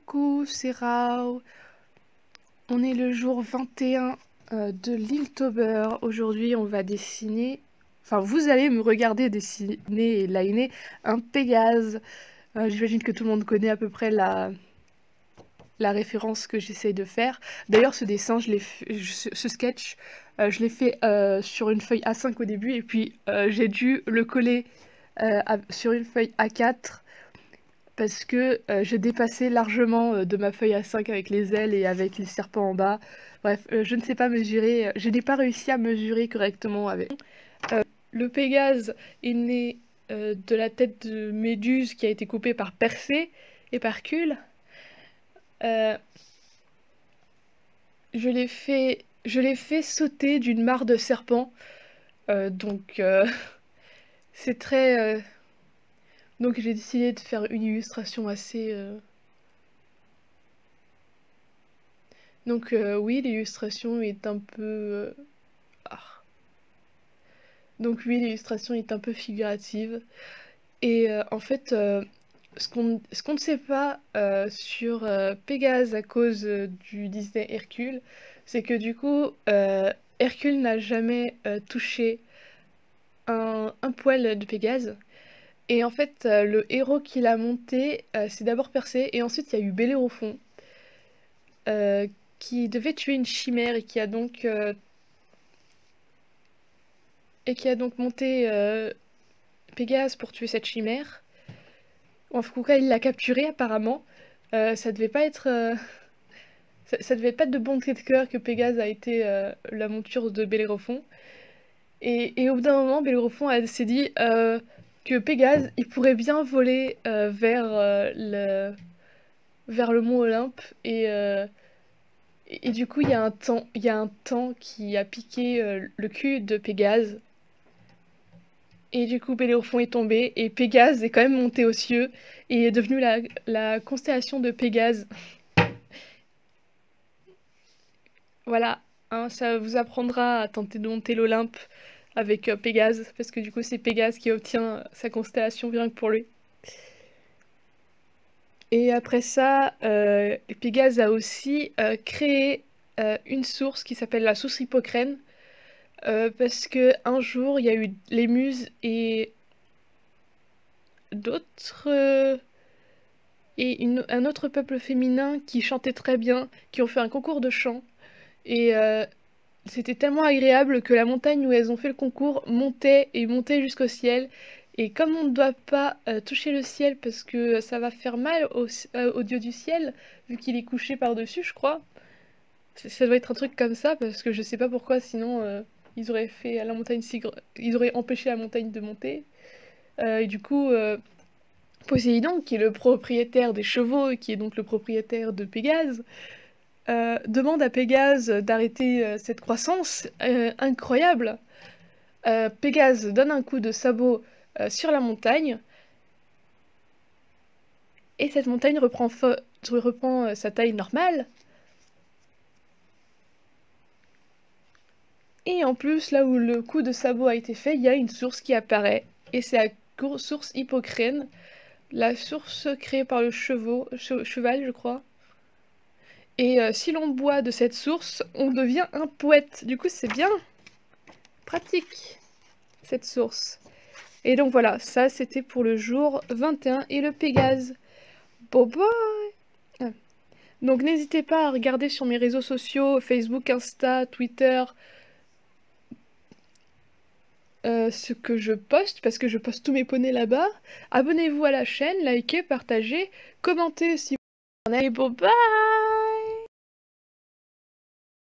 Coucou, c'est Rao. On est le jour 21 de l'Inktober. Aujourd'hui, on va dessiner... Enfin, vous allez me regarder dessiner et liner un Pégase. J'imagine que tout le monde connaît à peu près la référence que j'essaye de faire. D'ailleurs, ce dessin, ce sketch, je l'ai fait sur une feuille A5 au début, et puis j'ai dû le coller sur une feuille A4 parce que je dépassais largement de ma feuille A5 avec les ailes et avec les serpents en bas. Bref, je ne sais pas mesurer, je n'ai pas réussi à mesurer correctement avec. Le Pégase est né de la tête de Méduse qui a été coupée par Persée et par Hercule. Euh, je l'ai fait sauter d'une mare de serpents, donc c'est très... Donc j'ai décidé de faire une illustration assez... Donc oui, l'illustration est un peu... ah. Donc oui, l'illustration est un peu figurative. Et en fait, ce qu'on ne sait pas sur Pégase à cause du Disney Hercule, c'est que du coup, Hercule n'a jamais touché un poil de Pégase. Et en fait, le héros qu'il a monté, c'est d'abord Persée, et ensuite il y a eu Bellérophon, euh, qui devait tuer une chimère et qui a donc monté Pégase pour tuer cette chimère. En tout cas, il l'a capturé apparemment. Ça devait pas être, ça devait pas être de bonté de cœur que Pégase a été la monture de Bellérophon. Et au bout d'un moment, Bellérophon s'est dit que Pégase, il pourrait bien voler vers le mont Olympe. Et du coup, il y a un temps qui a piqué le cul de Pégase. Et du coup, Bellérophon est tombé et Pégase est quand même monté aux cieux et est devenu la constellation de Pégase. Voilà, hein, ça vous apprendra à tenter de monter l'Olympe avec Pégase, parce que du coup c'est Pégase qui obtient sa constellation rien que pour lui. Et après ça, Pégase a aussi créé une source qui s'appelle la source Hippocrène, parce que un jour il y a eu les Muses et d'autres un autre peuple féminin qui chantait très bien, qui ont fait un concours de chant. Et c'était tellement agréable que la montagne où elles ont fait le concours montait et montait jusqu'au ciel. Et comme on ne doit pas toucher le ciel parce que ça va faire mal au dieu du ciel, vu qu'il est couché par-dessus, je crois. Ça doit être un truc comme ça, parce que je sais pas pourquoi, sinon ils auraient fait la montagne ils auraient empêché la montagne de monter. Et du coup, Poséidon, qui est le propriétaire des chevaux et qui est donc le propriétaire de Pégase, demande à Pégase d'arrêter cette croissance incroyable. Pégase donne un coup de sabot sur la montagne et cette montagne reprend sa taille normale. Et en plus, là où le coup de sabot a été fait, il y a une source qui apparaît et c'est la source Hippocrène, la source créée par le cheval, je crois. Et si l'on boit de cette source, on devient un poète. Du coup, c'est bien pratique, cette source. Et donc voilà, ça c'était pour le jour 21 et le Pégase. Bye bye! Donc n'hésitez pas à regarder sur mes réseaux sociaux, Facebook, Insta, Twitter, ce que je poste, parce que je poste tous mes poneys là-bas. Abonnez-vous à la chaîne, likez, partagez, commentez si vous en avez. Bye bye!